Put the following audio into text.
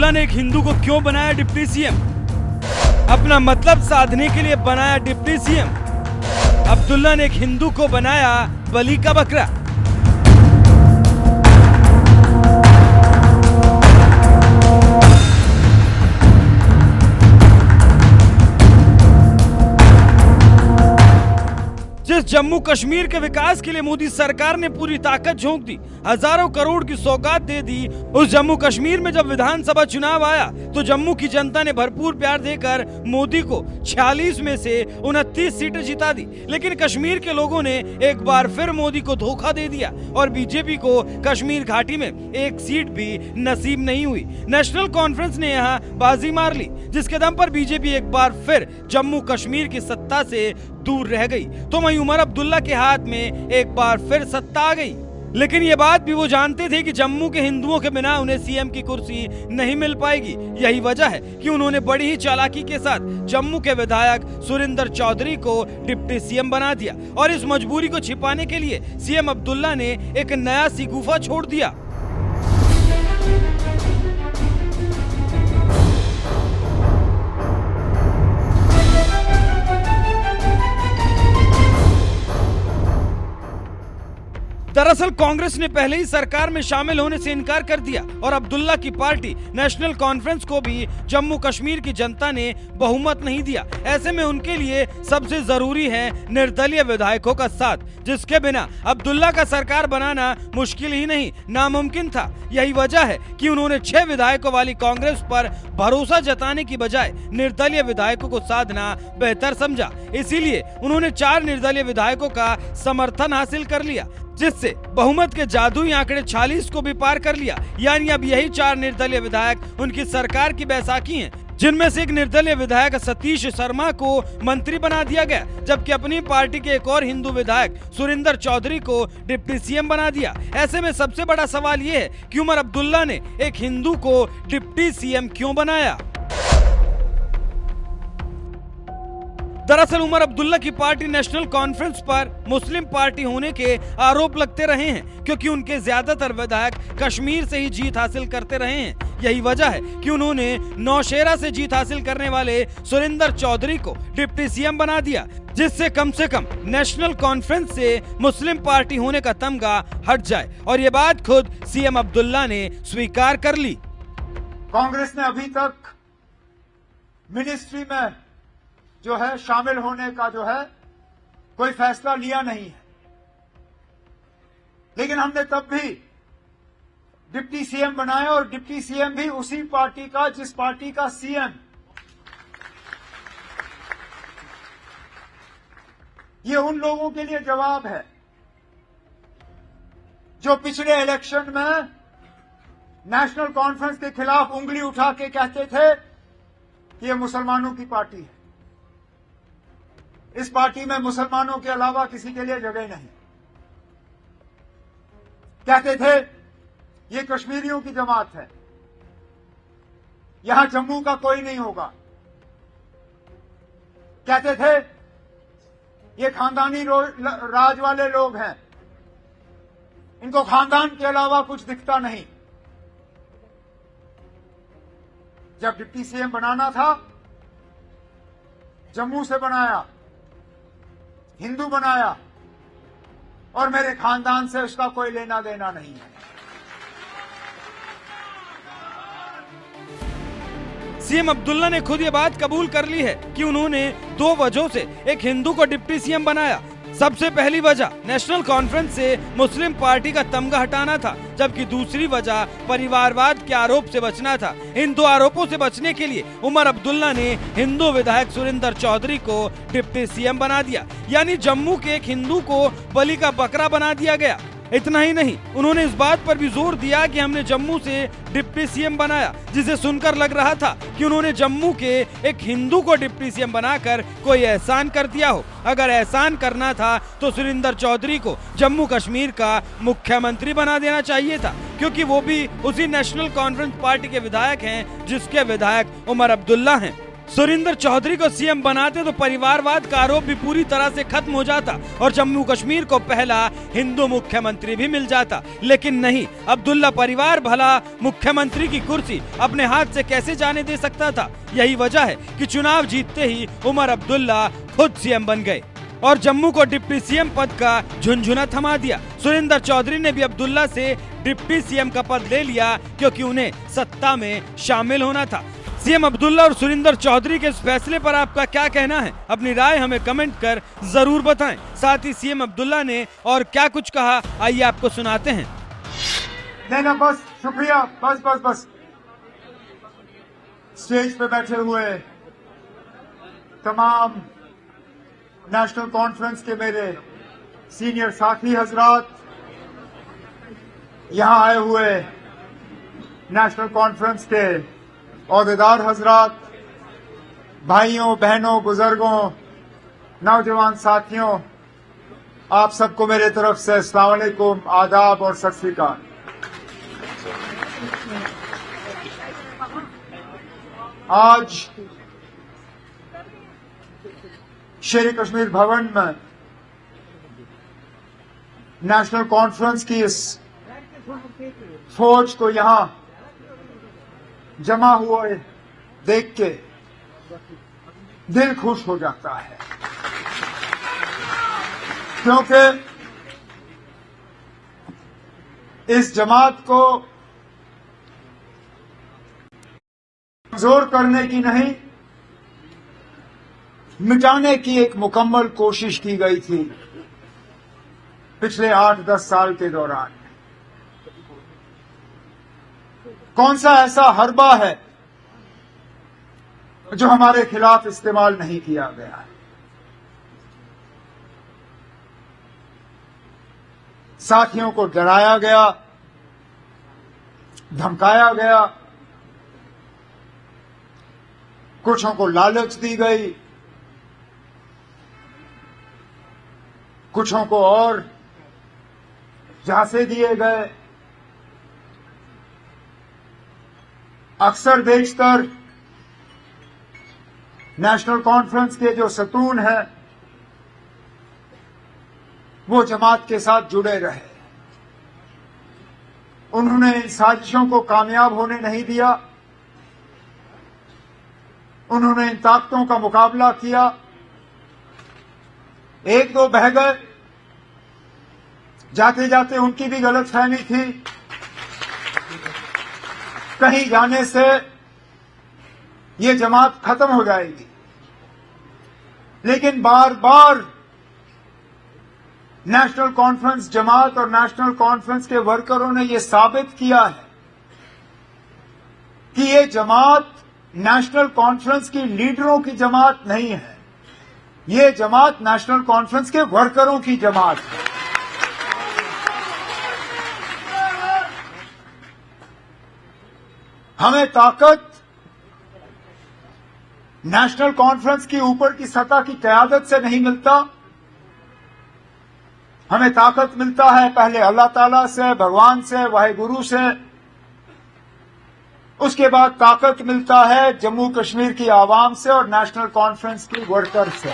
अब्दुल्ला ने एक हिंदू को क्यों बनाया डिप्टी सीएम? अपना मतलब साधने के लिए बनाया डिप्टी सीएम। अब्दुल्ला ने एक हिंदू को बनाया बलि का बकरा। जिस जम्मू कश्मीर के विकास के लिए मोदी सरकार ने पूरी ताकत झोंक दी, हजारों करोड़ की सौगात दे दी, उस जम्मू कश्मीर में जब विधानसभा चुनाव आया तो जम्मू की जनता ने भरपूर प्यार देकर मोदी को 46 में से 29 सीटें जिता दी। लेकिन कश्मीर के लोगों ने एक बार फिर मोदी को धोखा दे दिया और बीजेपी को कश्मीर घाटी में एक सीट भी नसीब नहीं हुई। नेशनल कॉन्फ्रेंस ने यहाँ बाजी मार ली, जिसके दम पर बीजेपी एक बार फिर जम्मू कश्मीर की सत्ता से दूर रह गई। तो वहीं उमर अब्दुल्ला के हाथ में एक बार फिर सत्ता आ गई। लेकिन ये बात भी वो जानते थे कि जम्मू के हिंदुओं के बिना उन्हें सीएम की कुर्सी नहीं मिल पाएगी। यही वजह है कि उन्होंने बड़ी ही चालाकी के साथ जम्मू के विधायक सुरिंदर चौधरी को डिप्टी सीएम बना दिया और इस मजबूरी को छिपाने के लिए सीएम अब्दुल्ला ने एक नया सिगुफा छोड़ दिया। दरअसल कांग्रेस ने पहले ही सरकार में शामिल होने से इनकार कर दिया और अब्दुल्ला की पार्टी नेशनल कॉन्फ्रेंस को भी जम्मू कश्मीर की जनता ने बहुमत नहीं दिया। ऐसे में उनके लिए सबसे जरूरी है निर्दलीय विधायकों का साथ, जिसके बिना अब्दुल्ला का सरकार बनाना मुश्किल ही नहीं नामुमकिन था। यही वजह है कि उन्होंने 6 विधायकों वाली कांग्रेस पर भरोसा जताने की बजाय निर्दलीय विधायकों को साधना बेहतर समझा। इसीलिए उन्होंने 4 निर्दलीय विधायकों का समर्थन हासिल कर लिया, जिससे बहुमत के जादुई आंकड़े 46 को भी पार कर लिया। यानी अब यही 4 निर्दलीय विधायक उनकी सरकार की बैसाखी हैं, जिनमें से एक निर्दलीय विधायक सतीश शर्मा को मंत्री बना दिया गया, जबकि अपनी पार्टी के एक और हिंदू विधायक सुरिंदर चौधरी को डिप्टी सीएम बना दिया। ऐसे में सबसे बड़ा सवाल ये है कि उमर अब्दुल्ला ने एक हिंदू को डिप्टी सीएम क्यों बनाया? दरअसल उमर अब्दुल्ला की पार्टी नेशनल कॉन्फ्रेंस पर मुस्लिम पार्टी होने के आरोप लगते रहे हैं, क्योंकि उनके ज्यादातर विधायक कश्मीर से ही जीत हासिल करते रहे हैं। यही वजह है कि उन्होंने नौशेरा से जीत हासिल करने वाले सुरिंदर चौधरी को डिप्टी सीएम बना दिया, जिससे कम से कम नेशनल कॉन्फ्रेंस से मुस्लिम पार्टी होने का तमगा हट जाए। और ये बात खुद सीएम अब्दुल्ला ने स्वीकार कर ली। कांग्रेस ने अभी तक मिनिस्ट्री में जो है शामिल होने का जो है कोई फैसला लिया नहीं है, लेकिन हमने तब भी डिप्टी सीएम बनाया और डिप्टी सीएम भी उसी पार्टी का जिस पार्टी का सीएम। ये उन लोगों के लिए जवाब है जो पिछले इलेक्शन में नेशनल कॉन्फ्रेंस के खिलाफ उंगली उठा के कहते थे कि ये मुसलमानों की पार्टी है, इस पार्टी में मुसलमानों के अलावा किसी के लिए जगह नहीं। कहते थे ये कश्मीरियों की जमात है, यहां जम्मू का कोई नहीं होगा। कहते थे ये खानदानी राज वाले लोग हैं, इनको खानदान के अलावा कुछ दिखता नहीं। जब डिप्टी सीएम बनाना था, जम्मू से बनाया, हिंदू बनाया और मेरे खानदान से उसका कोई लेना देना नहीं है। सीएम अब्दुल्ला ने खुद ये बात कबूल कर ली है कि उन्होंने 2 वजहों से एक हिंदू को डिप्टी सीएम बनाया। सबसे पहली वजह नेशनल कॉन्फ्रेंस से मुस्लिम पार्टी का तमगा हटाना था, जबकि दूसरी वजह परिवारवाद के आरोप से बचना था। इन 2 आरोपों से बचने के लिए उमर अब्दुल्ला ने हिंदू विधायक सुरिंदर चौधरी को डिप्टी सीएम बना दिया, यानी जम्मू के एक हिंदू को बलि का बकरा बना दिया गया। इतना ही नहीं, उन्होंने इस बात पर भी जोर दिया कि हमने जम्मू से डिप्टी सीएम बनाया, जिसे सुनकर लग रहा था कि उन्होंने जम्मू के एक हिंदू को डिप्टी सीएम बनाकर कोई एहसान कर दिया हो। अगर एहसान करना था तो सुरिंदर चौधरी को जम्मू कश्मीर का मुख्यमंत्री बना देना चाहिए था, क्योंकि वो भी उसी नेशनल कॉन्फ्रेंस पार्टी के विधायक हैं जिसके विधायक उमर अब्दुल्ला हैं। सुरिंदर चौधरी को सीएम बनाते तो परिवारवाद का आरोप भी पूरी तरह से खत्म हो जाता और जम्मू कश्मीर को पहला हिंदू मुख्यमंत्री भी मिल जाता। लेकिन नहीं, अब्दुल्ला परिवार भला मुख्यमंत्री की कुर्सी अपने हाथ से कैसे जाने दे सकता था। यही वजह है कि चुनाव जीतते ही उमर अब्दुल्ला खुद सीएम बन गए और जम्मू को डिप्टी सीएम पद का झुनझुना थमा दिया। सुरिंदर चौधरी ने भी अब्दुल्ला से डिप्टी सीएम का पद ले लिया क्योंकि उन्हें सत्ता में शामिल होना था। सीएम अब्दुल्ला और सुरिंदर चौधरी के इस फैसले पर आपका क्या कहना है? अपनी राय हमें कमेंट कर जरूर बताएं। साथ ही सीएम अब्दुल्ला ने और क्या कुछ कहा, आइए आपको सुनाते हैं। नहीं, बस शुक्रिया, बस स्टेज पे बैठे हुए तमाम नेशनल कॉन्फ्रेंस के मेरे सीनियर साथी हजरात, यहां आए हुए नेशनल कॉन्फ्रेंस के औहदेदार हजरात, भाइयों बहनों बुजुर्गों नौजवान साथियों, आप सबको मेरे तरफ से अस्सलाम वालेकुम, आदाब और सत श्री अकाल। आज शेर कश्मीर भवन में नेशनल कॉन्फ्रेंस की इस फौज को यहां जमा हुए देख के दिल खुश हो जाता है, क्योंकि इस जमात को कमजोर करने की नहीं, मिटाने की एक मुकम्मल कोशिश की गई थी पिछले 8-10 साल के दौरान। कौन सा ऐसा हरबा है जो हमारे खिलाफ इस्तेमाल नहीं किया गया है? साथियों को डराया गया, धमकाया गया, कुछों को लालच दी गई, कुछों को और झांसे दिए गए। अक्सर बेशतर नेशनल कॉन्फ्रेंस के जो सतून हैं वो जमात के साथ जुड़े रहे। उन्होंने इन साजिशों को कामयाब होने नहीं दिया। उन्होंने इन ताकतों का मुकाबला किया। एक दो बह गए, जाते जाते उनकी भी गलतफहमी थी, कहीं जाने से ये जमात खत्म हो जाएगी। लेकिन बार बार नेशनल कॉन्फ्रेंस जमात और नेशनल कॉन्फ्रेंस के वर्करों ने ये साबित किया है कि ये जमात नेशनल कॉन्फ्रेंस की लीडरों की जमात नहीं है, ये जमात नेशनल कॉन्फ्रेंस के वर्करों की जमात है। हमें ताकत नेशनल कॉन्फ्रेंस की ऊपर की सतह की क़यादत से नहीं मिलता। हमें ताकत मिलता है पहले अल्लाह ताला से, भगवान से, वाहिगुरु से। उसके बाद ताकत मिलता है जम्मू कश्मीर की आवाम से और नेशनल कॉन्फ्रेंस की वर्कर से।